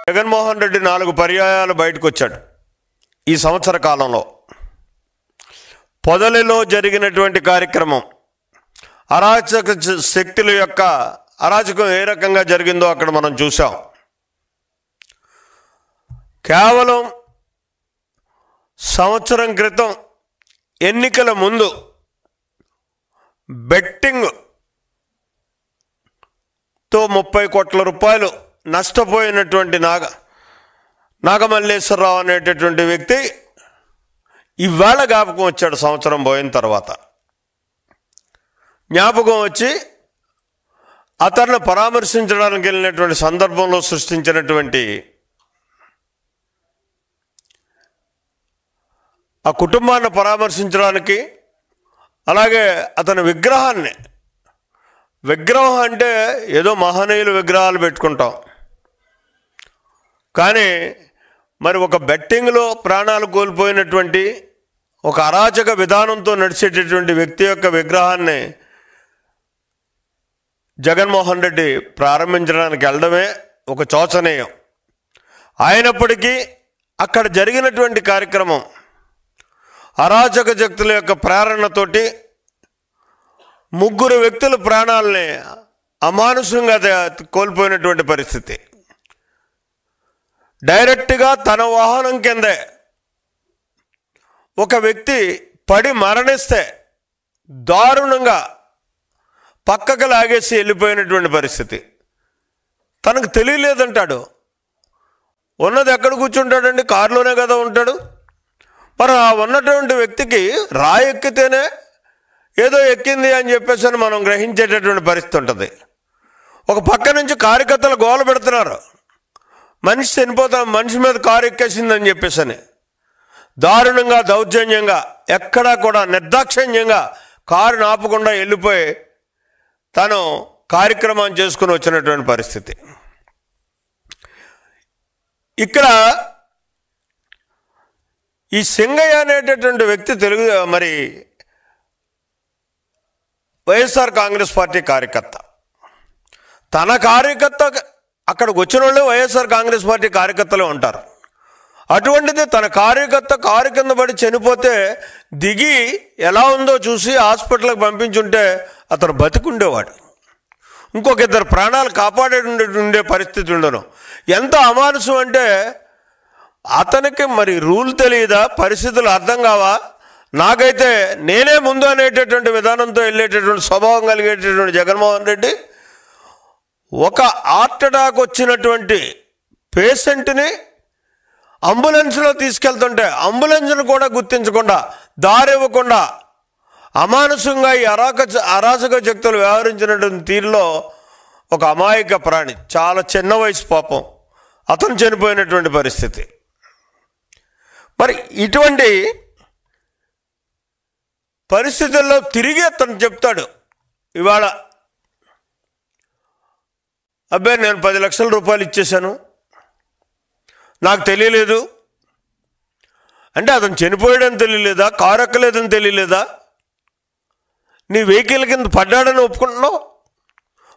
జగన్మోహన్ రెడ్డి 4 పర్యాయాలు బయటకు వచ్చాడు ఈ సంవత్సర కాలంలో. పొదలిలో జరిగినటువంటి కార్యక్రమం, అరాచక శక్తుల యొక్క అరాచకం ఏ రకంగా జరిగిందో అక్కడ మనం చూసాం. కేవలం సంవత్సరం క్రితం ఎన్నికల ముందు బెట్టింగ్తో 30 కోట్ల రూపాయలు నష్టపోయినటువంటి నాగమల్లేశ్వరరావు అనేటటువంటి వ్యక్తి ఇవాళ జ్ఞాపకం వచ్చాడు. సంవత్సరం పోయిన తర్వాత జ్ఞాపకం వచ్చి అతన్ని పరామర్శించడానికి వెళ్ళినటువంటి సందర్భంలో సృష్టించినటువంటి ఆ కుటుంబాన్ని పరామర్శించడానికి, అలాగే అతని విగ్రహం అంటే ఏదో మహనీయులు విగ్రహాలు పెట్టుకుంటాం, కానీ మరి ఒక బెట్టింగ్లో ప్రాణాలు కోల్పోయినటువంటి ఒక అరాచక విధానంతో నడిచేటటువంటి వ్యక్తి యొక్క విగ్రహాన్ని జగన్మోహన్ రెడ్డి ప్రారంభించడానికి వెళ్ళడమే ఒక శోచనీయం. అయినప్పటికీ అక్కడ జరిగినటువంటి కార్యక్రమం అరాచక శక్తుల యొక్క ప్రేరణతోటి 3 వ్యక్తుల ప్రాణాలని అమానుషంగా కోల్పోయినటువంటి పరిస్థితి. డైరెక్ట్గా తన వాహనం కిందే ఒక వ్యక్తి పడి మరణిస్తే దారుణంగా పక్కకు లాగేసి వెళ్ళిపోయినటువంటి పరిస్థితి. తనకు తెలియలేదంటాడు. ఉన్నది ఎక్కడ కూర్చుంటాడండి? కారులోనే కదా ఉంటాడు. మరి ఆ ఉన్నటువంటి వ్యక్తికి రాయి ఎక్కితేనే ఏదో ఎక్కింది అని చెప్పేసి మనం గ్రహించేటటువంటి పరిస్థితి ఉంటుంది. ఒక పక్క నుంచి కార్యకర్తలు గోల పెడుతున్నారు, మనిషి చనిపోతాం, మనిషి మీద కారు ఎక్కేసిందని చెప్పేసి దారుణంగా దౌర్జన్యంగా ఎక్కడా కూడా నిర్దాక్షిణ్యంగా కారుని ఆపకుండా వెళ్ళిపోయి తను కార్యక్రమం చేసుకుని వచ్చినటువంటి పరిస్థితి. ఇక్కడ ఈ సింగయ్య అనేటటువంటి వ్యక్తి మరి వైఎస్ఆర్ కాంగ్రెస్ పార్టీ కార్యకర్త. తన కార్యకర్త అక్కడికి వచ్చిన వాళ్ళు వైఎస్ఆర్ కాంగ్రెస్ పార్టీ కార్యకర్తలే ఉంటారు. అటువంటిది తన కార్యకర్త కారు కింద పడి చనిపోతే దిగి ఎలా ఉందో చూసి హాస్పిటల్కి పంపించుంటే అతను బతికుండేవాడు. ఇంకొక 2 ప్రాణాలు కాపాడే పరిస్థితి ఉండను. ఎంత అమానుషం అంటే అతనికి మరి రూల్ తెలియదా, పరిస్థితులు అర్థం కావా? నాకైతే నేనే ముందు అనేటటువంటి విధానంతో వెళ్ళేటటువంటి స్వభావం కలిగేటటువంటి జగన్మోహన్ రెడ్డి ఒక హార్ట్ అటాక్ వచ్చినటువంటి పేషెంట్ని అంబులెన్స్లో తీసుకెళ్తుంటే అంబులెన్స్ను కూడా గుర్తించకుండా, దారి ఇవ్వకుండా అమానుషంగా ఈ అరాచక శక్తులు వ్యవహరించినటువంటి తీరులో ఒక అమాయక ప్రాణి, చాలా చిన్న వయసు పాపం, అతను చనిపోయినటువంటి పరిస్థితి. మరి ఇటువంటి పరిస్థితుల్లో తిరిగి అతను చెప్తాడు ఇవాళ, అబ్బాయి నేను 10 లక్షల రూపాయలు ఇచ్చేశాను, నాకు తెలియలేదు అంటే అతను చనిపోయాడని తెలియలేదా? కారు ఎక్కలేదని తెలియలేదా? నీ వెహికల్ కింద పడ్డాడని ఒప్పుకుంటున్నావు,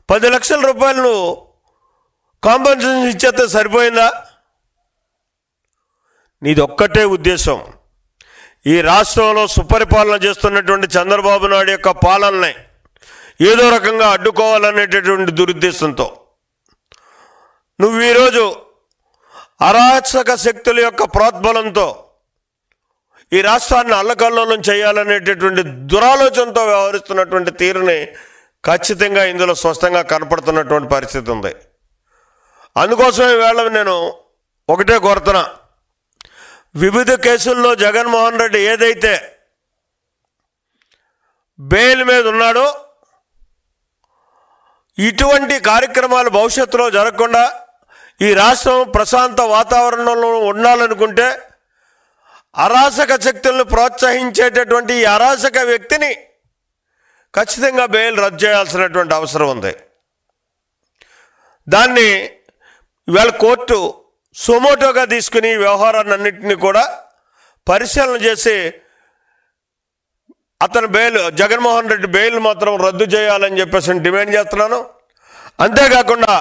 10 లక్షల రూపాయలు నువ్వు కాంపెన్సేషన్ ఇచ్చేస్తే సరిపోయిందా? నీది ఒక్కటే ఉద్దేశం, ఈ రాష్ట్రంలో సుపరిపాలన చేస్తున్నటువంటి చంద్రబాబు నాయుడు యొక్క పాలనని ఏదో రకంగా అడ్డుకోవాలనేటటువంటి దురుద్దేశంతో నువ్వు ఈరోజు అరాచక శక్తుల యొక్క ప్రోద్బలంతో ఈ రాష్ట్రాన్ని అల్లకల్లోలం చేయాలనేటటువంటి దురాలోచనతో వ్యవహరిస్తున్నటువంటి తీరుని ఖచ్చితంగా ఇందులో స్పష్టంగా కనపడుతున్నటువంటి పరిస్థితి ఉంది. అందుకోసమే ఈవేళ నేను ఒకటే కోరుతున్నా, వివిధ కేసుల్లో జగన్మోహన్ రెడ్డి ఏదైతే బెయిల్ మీద ఉన్నాడో ఇటువంటి కార్యక్రమాలు భవిష్యత్తులో జరగకుండా ఈ రాష్ట్రం ప్రశాంత వాతావరణంలో ఉండాలనుకుంటే అరాచక శక్తులను ప్రోత్సహించేటటువంటి ఈ అరాచక వ్యక్తిని ఖచ్చితంగా బెయిల్ రద్దు చేయాల్సినటువంటి అవసరం ఉంది. దాన్ని ఇవాళ కోర్టు సుమోటోగా తీసుకుని వ్యవహారాన్నింటినీ కూడా పరిశీలన చేసి అతను జగన్మోహన్ రెడ్డి బెయిల్ మాత్రం రద్దు చేయాలని చెప్పేసి డిమాండ్ చేస్తున్నాను. అంతేకాకుండా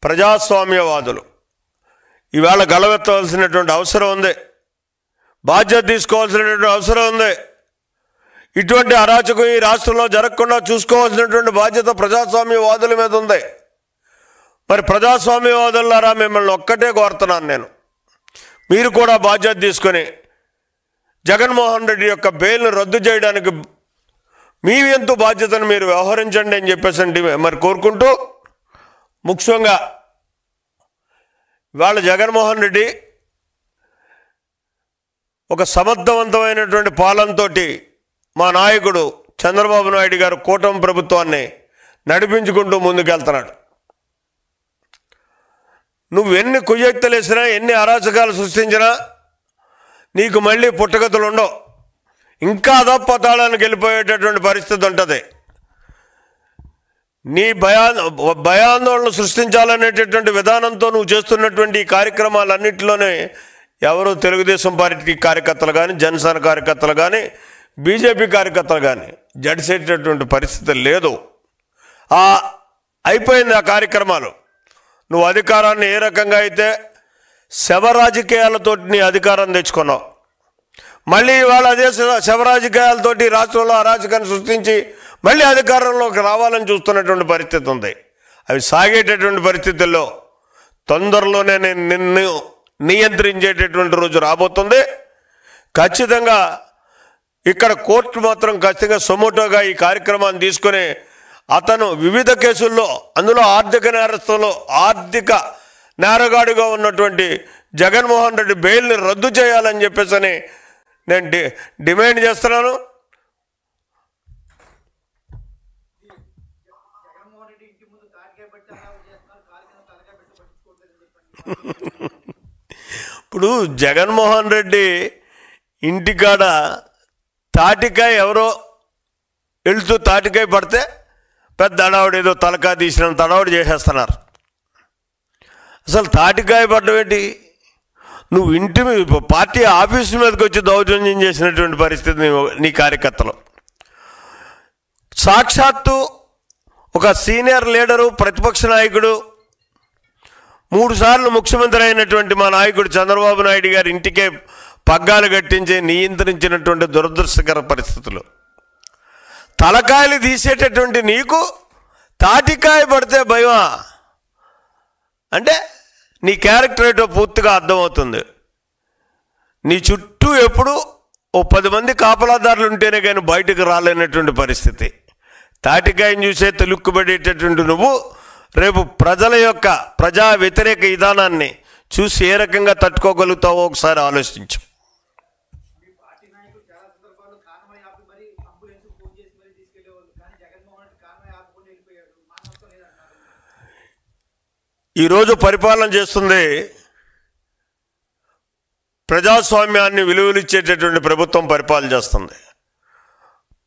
ప్రజాస్వామ్యవాదులు, ఈవేళ గలవెత్తవలసినటువంటి అవసరం ఉంది, బాధ్యత తీసుకోవాల్సినటువంటి అవసరం ఉంది. ఇటువంటి అరాచకం ఈ రాష్ట్రంలో జరగకుండా చూసుకోవాల్సినటువంటి బాధ్యత ప్రజాస్వామ్యవాదుల మీద ఉంది. మరి ప్రజాస్వామ్యవాదులారా, మిమ్మల్ని ఒక్కటే కోరుతున్నాను నేను, మీరు కూడా బాధ్యత తీసుకొని జగన్మోహన్ రెడ్డి యొక్క బెయిల్ను రద్దు చేయడానికి మీ ఎంతో బాధ్యతను మీరు వ్యవహరించండి అని చెప్పేసి మరి కోరుకుంటూ, ముఖ్యంగా ఇవాళ జగన్మోహన్ రెడ్డి ఒక సమర్థవంతమైనటువంటి పాలనతో మా నాయకుడు చంద్రబాబు నాయుడు గారు కూటమి ప్రభుత్వాన్ని నడిపించుకుంటూ ముందుకెళ్తున్నాడు. నువ్వు ఎన్ని కుయ్యెత్తలేసినా, ఎన్ని అరాచకాలు సృష్టించినా నీకు మళ్ళీ పుట్టగతులు ఉండవు. ఇంకా అధపతాళానికి వెళ్ళిపోయేటటువంటి పరిస్థితి ఉంటుంది. నీ భయాందోళన సృష్టించాలనేటటువంటి విధానంతో నువ్వు చేస్తున్నటువంటి ఈ కార్యక్రమాలన్నింటిలోనే ఎవరు తెలుగుదేశం పార్టీ కార్యకర్తలు కానీ, జనసేన కార్యకర్తలు కానీ, బీజేపీ కార్యకర్తలు కానీ జడిసేటటువంటి పరిస్థితి లేదు. అయిపోయింది ఆ కార్యక్రమాలు. నువ్వు అధికారాన్ని ఏ రకంగా అయితే శవ రాజకీయాలతో నీ అధికారం తెచ్చుకున్నావు, మళ్ళీ ఇవాళ అదే శవ రాజకీయాలతోటి రాష్ట్రంలో అరాచకాన్ని సృష్టించి మళ్ళీ అధికారంలోకి రావాలని చూస్తున్నటువంటి పరిస్థితి ఉంది. అవి సాగేటటువంటి పరిస్థితుల్లో తొందరలోనే నేను నిన్ను నియంత్రించేటటువంటి రోజు రాబోతుంది. ఖచ్చితంగా ఇక్కడ కోర్టు మాత్రం ఖచ్చితంగా సొమోటోగా ఈ కార్యక్రమాన్ని తీసుకొని అతను వివిధ కేసుల్లో, అందులో ఆర్థిక నేరస్తుల్లో ఆర్థిక నేరగాడిగా ఉన్నటువంటి జగన్మోహన్ రెడ్డి బెయిల్ని రద్దు చేయాలని చెప్పేసి నేను డిమాండ్ చేస్తున్నాను. ఇప్పుడు జగన్మోహన్ రెడ్డి ఇంటికాడ తాటికాయ ఎవరో వెళుతూ తాటికాయ పడితే పెద్ద అడావుడు, ఏదో తలకాయ తీసినంత అడావుడు చేసేస్తున్నారు. అసలు తాటికాయ పడ్డం ఏంటి? నువ్వు ఇంటి మీద పార్టీ ఆఫీసు మీదకి వచ్చి దౌర్జన్యం చేసినటువంటి పరిస్థితి నీ కార్యకర్తలు. సాక్షాత్తు ఒక సీనియర్ లీడరు, ప్రతిపక్ష నాయకుడు, 3 సార్లు ముఖ్యమంత్రి అయినటువంటి మా నాయకుడు చంద్రబాబు నాయుడు గారి ఇంటికే పగ్గాలు కట్టించి నియంత్రించినటువంటి దురదృష్టకర పరిస్థితులు. తలకాయలు తీసేటటువంటి నీకు తాటికాయ పడితే భయమా? అంటే నీ క్యారెక్టర్ ఏంటో పూర్తిగా అర్థమవుతుంది. నీ చుట్టూ ఎప్పుడు 10 మంది కాపలాదారులు ఉంటేనే కానీ బయటకు రాలేనటువంటి పరిస్థితి. తాటికాయని చూసే తెలుక్కుబడేటటువంటి నువ్వు రేపు ప్రజల యొక్క ప్రజా వ్యతిరేక విధానాన్ని చూసి ఏ రకంగా తట్టుకోగలుగుతావో ఒకసారి ఆలోచించు. ఈరోజు పరిపాలన చేస్తుంది ప్రజాస్వామ్యాన్ని విలువలిచ్చేటటువంటి ప్రభుత్వం పరిపాలన చేస్తుంది.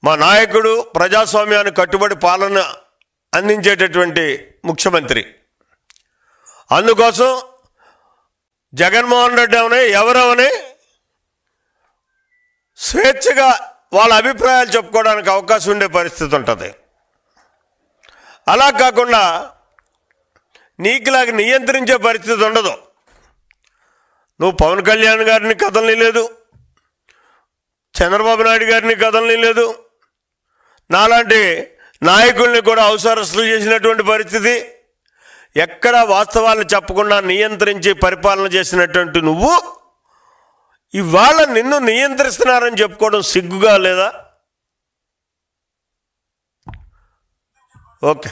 మా నాయకుడు ప్రజాస్వామ్యాన్ని కట్టుబడి పాలన అందించేటటువంటి ముఖ్యమంత్రి. అందుకోసం జగన్మోహన్ రెడ్డి అవని ఎవరవని స్వేచ్ఛగా వాళ్ళ అభిప్రాయాలు చెప్పుకోవడానికి అవకాశం ఉండే పరిస్థితి ఉంటుంది. అలా కాకుండా నీకులాగా నియంత్రించే పరిస్థితి ఉండదు. నువ్వు పవన్ కళ్యాణ్ గారిని కదలని లేదు, చంద్రబాబు నాయుడు గారిని కదలని లేదు, నాలాంటి నాయకుల్ని కూడా అవసరస్తులు చేసినటువంటి పరిస్థితి. ఎక్కడ వాస్తవాలు చెప్పకుండా నియంత్రించి పరిపాలన చేసినటువంటి నువ్వు ఇవాళ నిన్ను నియంత్రిస్తున్నారని చెప్పుకోవడం సిగ్గుగా లేదా? ఓకే.